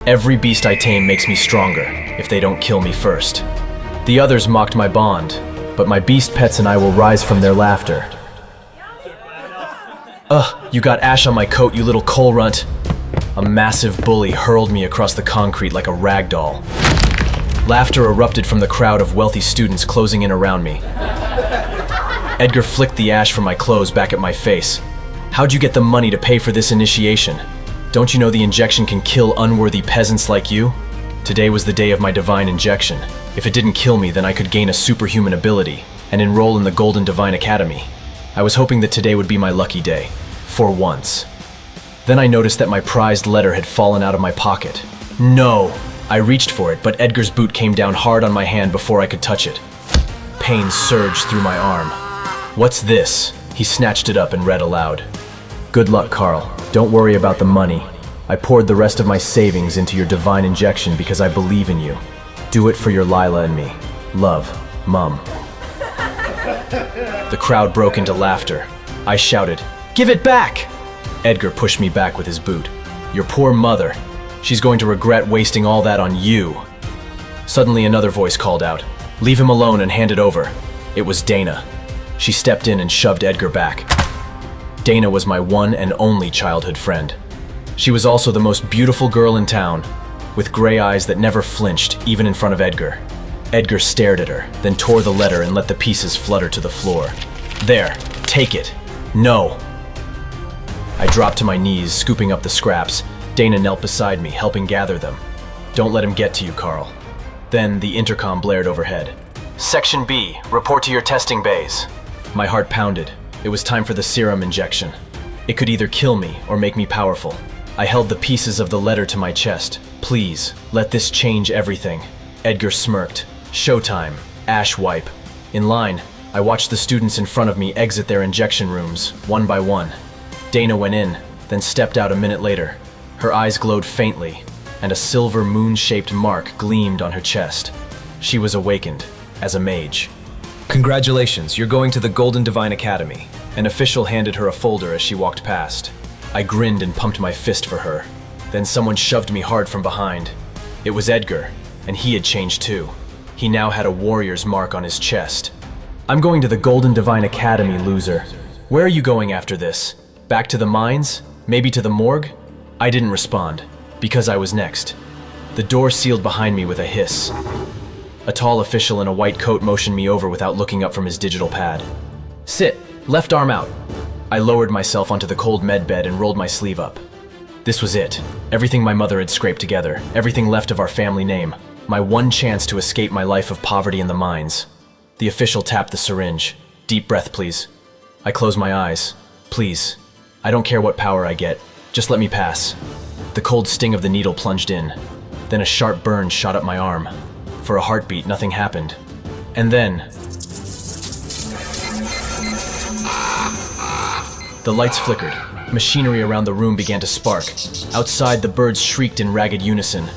Every beast I tame makes me stronger, if they don't kill me first. The others mocked my bond, but my beast pets and I will rise from their laughter. Ugh, you got ash on my coat, you little coal runt. A massive bully hurled me across the concrete like a rag doll. Laughter erupted from the crowd of wealthy students closing in around me. Edgar flicked the ash from my clothes back at my face. How'd you get the money to pay for this initiation? Don't you know the injection can kill unworthy peasants like you? Today was the day of my divine injection. If it didn't kill me, then I could gain a superhuman ability and enroll in the Golden Divine Academy. I was hoping that today would be my lucky day, for once. Then I noticed that my prized letter had fallen out of my pocket. No! I reached for it, but Edgar's boot came down hard on my hand before I could touch it. Pain surged through my arm. What's this? He snatched it up and read aloud. Good luck, Karl. Don't worry about the money. I poured the rest of my savings into your divine injection because I believe in you. Do it for your Lila and me. Love, Mum. The crowd broke into laughter. I shouted, "Give it back!" Edgar pushed me back with his boot. Your poor mother. She's going to regret wasting all that on you. Suddenly another voice called out, "Leave him alone and hand it over." It was Dana. She stepped in and shoved Edgar back. Dana was my one and only childhood friend. She was also the most beautiful girl in town, with gray eyes that never flinched, even in front of Edgar. Edgar stared at her, then tore the letter and let the pieces flutter to the floor. There, take it. No. I dropped to my knees, scooping up the scraps. Dana knelt beside me, helping gather them. Don't let him get to you, Karl. Then the intercom blared overhead. Section B, report to your testing bays. My heart pounded. It was time for the serum injection. It could either kill me or make me powerful. I held the pieces of the letter to my chest. Please, let this change everything. Edgar smirked. Showtime. Ash wipe. In line, I watched the students in front of me exit their injection rooms, one by one. Dana went in, then stepped out a minute later. Her eyes glowed faintly, and a silver moon-shaped mark gleamed on her chest. She was awakened, as a mage. Congratulations, you're going to the Golden Divine Academy. An official handed her a folder as she walked past. I grinned and pumped my fist for her. Then someone shoved me hard from behind. It was Edgar, and he had changed too. He now had a warrior's mark on his chest. I'm going to the Golden Divine Academy, loser. Where are you going after this? Back to the mines? Maybe to the morgue? I didn't respond, because I was next. The door sealed behind me with a hiss. A tall official in a white coat motioned me over without looking up from his digital pad. Sit, left arm out. I lowered myself onto the cold med bed and rolled my sleeve up. This was it. Everything my mother had scraped together, everything left of our family name. My one chance to escape my life of poverty in the mines. The official tapped the syringe. Deep breath, please. I closed my eyes. Please. I don't care what power I get. Just let me pass. The cold sting of the needle plunged in. Then a sharp burn shot up my arm. For a heartbeat, nothing happened. And then... the lights flickered. Machinery around the room began to spark. Outside, the birds shrieked in ragged unison.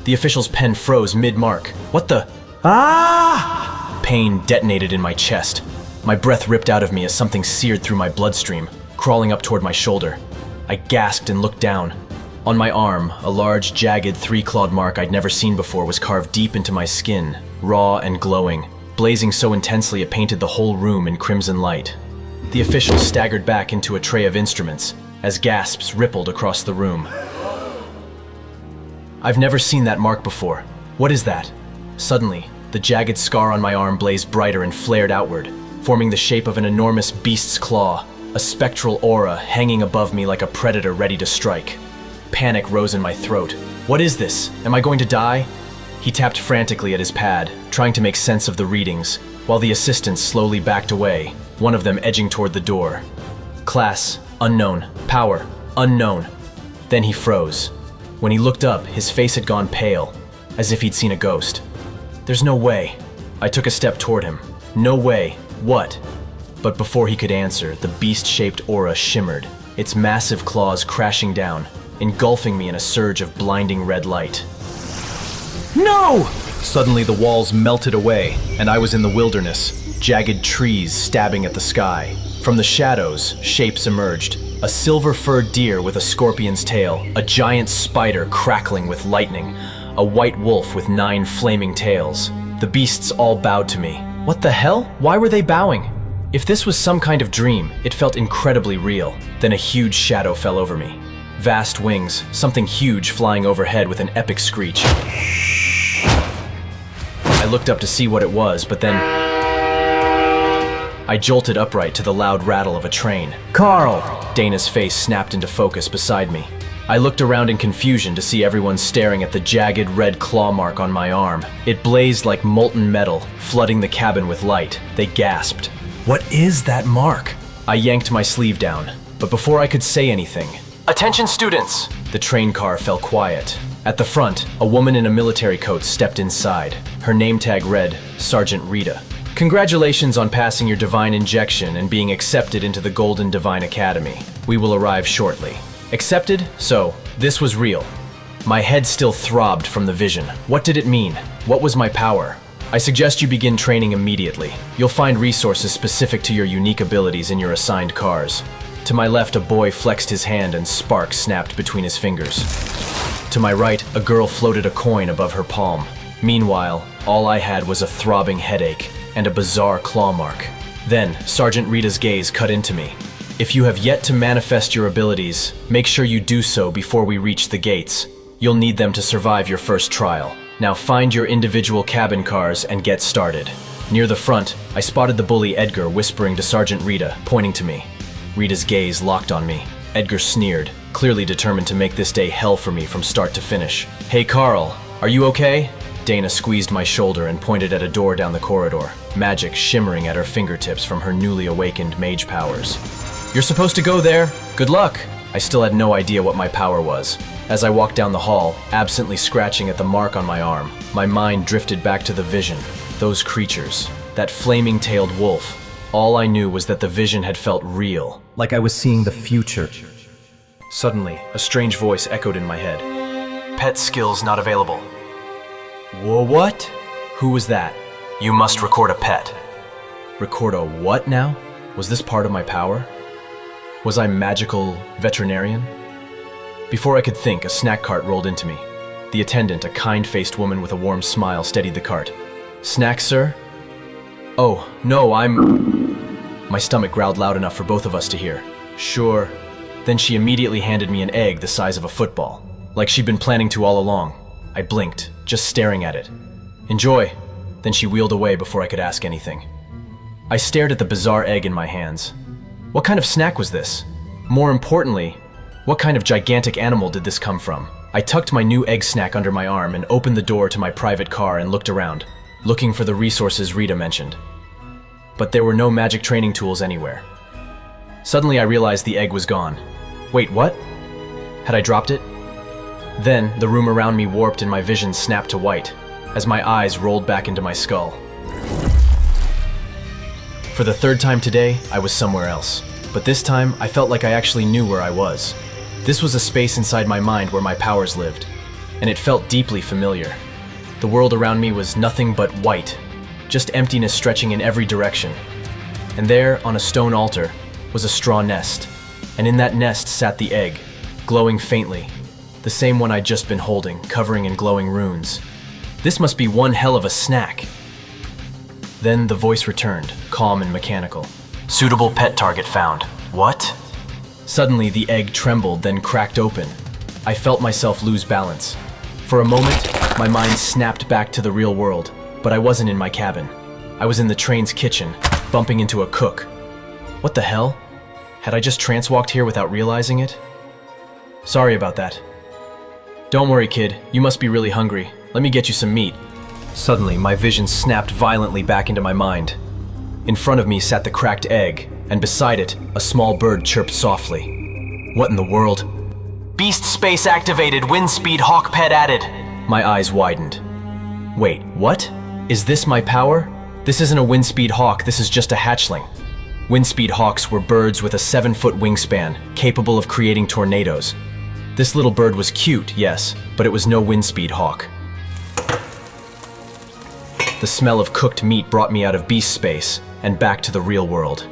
The official's pen froze mid-mark. What the... Ah! Pain detonated in my chest. My breath ripped out of me as something seared through my bloodstream, crawling up toward my shoulder. I gasped and looked down. On my arm, a large, jagged, three-clawed mark I'd never seen before was carved deep into my skin, raw and glowing, blazing so intensely it painted the whole room in crimson light. The official staggered back into a tray of instruments, as gasps rippled across the room. I've never seen that mark before. What is that? Suddenly, the jagged scar on my arm blazed brighter and flared outward, forming the shape of an enormous beast's claw. A spectral aura hanging above me like a predator ready to strike. Panic rose in my throat. What is this? Am I going to die? He tapped frantically at his pad, trying to make sense of the readings, while the assistants slowly backed away, one of them edging toward the door. Class, unknown. Power, unknown. Then he froze. When he looked up, his face had gone pale, as if he'd seen a ghost. There's no way. I took a step toward him. No way. What? But before he could answer, the beast-shaped aura shimmered, its massive claws crashing down, engulfing me in a surge of blinding red light. No! Suddenly the walls melted away, and I was in the wilderness, jagged trees stabbing at the sky. From the shadows, shapes emerged, A silver-furred deer with a scorpion's tail, a giant spider crackling with lightning, a white wolf with 9 flaming tails. The beasts all bowed to me. What the hell? Why were they bowing? If this was some kind of dream, it felt incredibly real. Then a huge shadow fell over me. Vast wings, something huge flying overhead with an epic screech. I looked up to see what it was, but then I jolted upright to the loud rattle of a train. "Karl!" Dana's face snapped into focus beside me. I looked around in confusion to see everyone staring at the jagged red claw mark on my arm. It blazed like molten metal, flooding the cabin with light. They gasped. "What is that mark?" I yanked my sleeve down, but before I could say anything, "Attention students!" The train car fell quiet. At the front, a woman in a military coat stepped inside. Her name tag read, Sergeant Rita. "Congratulations on passing your divine injection and being accepted into the Golden Divine Academy. We will arrive shortly." Accepted? So, this was real. My head still throbbed from the vision. What did it mean? What was my power? I suggest you begin training immediately. You'll find resources specific to your unique abilities in your assigned cars. To my left, a boy flexed his hand and sparks snapped between his fingers. To my right, a girl floated a coin above her palm. Meanwhile, all I had was a throbbing headache and a bizarre claw mark. Then, Sergeant Rita's gaze cut into me. "If you have yet to manifest your abilities, make sure you do so before we reach the gates. You'll need them to survive your first trial. Now find your individual cabin cars and get started." Near the front, I spotted the bully Edgar whispering to Sergeant Rita, pointing to me. Rita's gaze locked on me. Edgar sneered, clearly determined to make this day hell for me from start to finish. "Hey Karl, are you okay?" Dana squeezed my shoulder and pointed at a door down the corridor, magic shimmering at her fingertips from her newly awakened mage powers. "You're supposed to go there. Good luck." I still had no idea what my power was. As I walked down the hall, absently scratching at the mark on my arm, my mind drifted back to the vision. Those creatures, that flaming-tailed wolf. All I knew was that the vision had felt real, like I was seeing the future. Suddenly, a strange voice echoed in my head. "Pet skills not available." Whoa, what? Who was that? "You must record a pet." Record a what now? Was this part of my power? Was I magical veterinarian? Before I could think, a snack cart rolled into me. The attendant, a kind-faced woman with a warm smile, steadied the cart. "Snacks, sir?" "Oh, no, My stomach growled loud enough for both of us to hear. "Sure." Then she immediately handed me an egg the size of a football, like she'd been planning to all along. I blinked, just staring at it. "Enjoy." Then she wheeled away before I could ask anything. I stared at the bizarre egg in my hands. What kind of snack was this? More importantly, what kind of gigantic animal did this come from? I tucked my new egg snack under my arm and opened the door to my private car and looked around, looking for the resources Rita mentioned. But there were no magic training tools anywhere. Suddenly I realized the egg was gone. Wait, what? Had I dropped it? Then, the room around me warped and my vision snapped to white, as my eyes rolled back into my skull. For the third time today, I was somewhere else. But this time, I felt like I actually knew where I was. This was a space inside my mind where my powers lived, and it felt deeply familiar. The world around me was nothing but white, just emptiness stretching in every direction. And there, on a stone altar, was a straw nest, and in that nest sat the egg, glowing faintly, the same one I'd just been holding, covering in glowing runes. This must be one hell of a snack. Then the voice returned, calm and mechanical. "Suitable pet target found." What? Suddenly the egg trembled, then cracked open. I felt myself lose balance. For a moment, my mind snapped back to the real world, but I wasn't in my cabin. I was in the train's kitchen, bumping into a cook. What the hell? Had I just transwalked here without realizing it? Sorry about that. Don't worry, kid. You must be really hungry. Let me get you some meat. Suddenly, my vision snapped violently back into my mind. In front of me sat the cracked egg, and beside it, a small bird chirped softly. What in the world? "Beast space activated, Windspeed Hawk pet added." My eyes widened. Wait, what? Is this my power? This isn't a Windspeed Hawk, this is just a hatchling. Windspeed Hawks were birds with a 7-foot wingspan, capable of creating tornadoes. This little bird was cute, yes, but it was no Windspeed Hawk. The smell of cooked meat brought me out of beast space and back to the real world.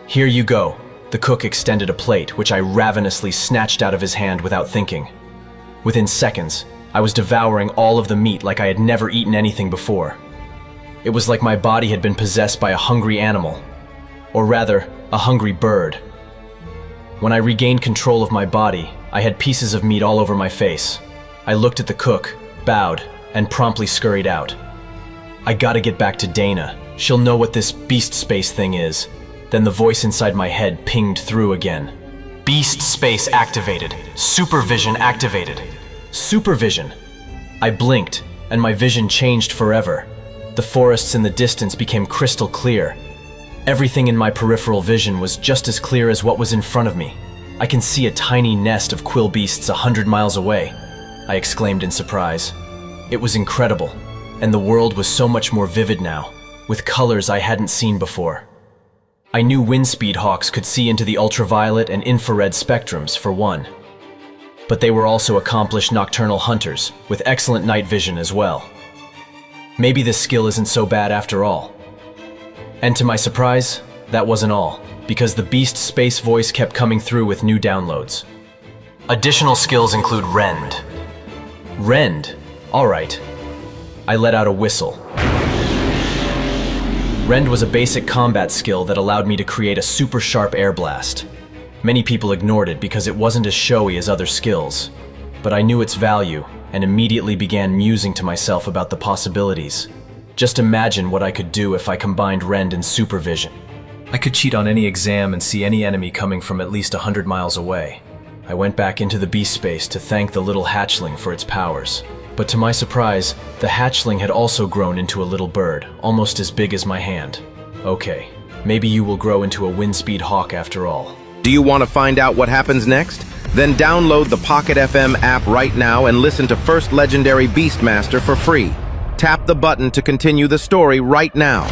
"Here you go. The cook extended a plate, which I ravenously snatched out of his hand without thinking. Within seconds, I was devouring all of the meat like I had never eaten anything before. It was like my body had been possessed by a hungry animal, or rather, a hungry bird. When I regained control of my body, I had pieces of meat all over my face. I looked at the cook, bowed, and promptly scurried out. I gotta get back to Dana. She'll know what this beast space thing is. Then the voice inside my head pinged through again. Beast space activated. Supervision activated. Supervision. I blinked, and my vision changed forever. The forests in the distance became crystal clear. Everything in my peripheral vision was just as clear as what was in front of me. I can see a tiny nest of quill beasts 100 miles away, I exclaimed in surprise. It was incredible, and the world was so much more vivid now, with colors I hadn't seen before. I knew Windspeed Hawks could see into the ultraviolet and infrared spectrums, for one. But they were also accomplished nocturnal hunters, with excellent night vision as well. Maybe this skill isn't so bad after all. And to my surprise, that wasn't all, because the beast space voice kept coming through with new downloads. Additional skills include Rend. Rend? Alright. I let out a whistle. Rend was a basic combat skill that allowed me to create a super sharp air blast. Many people ignored it because it wasn't as showy as other skills, but I knew its value and immediately began musing to myself about the possibilities. Just imagine what I could do if I combined Rend and supervision. I could cheat on any exam and see any enemy coming from at least 100 miles away. I went back into the beast space to thank the little hatchling for its powers. But to my surprise, the hatchling had also grown into a little bird, almost as big as my hand. Okay, maybe you will grow into a Windspeed Hawk after all. Do you want to find out what happens next? Then download the Pocket FM app right now and listen to First Legendary Beastmaster for free. Tap the button to continue the story right now.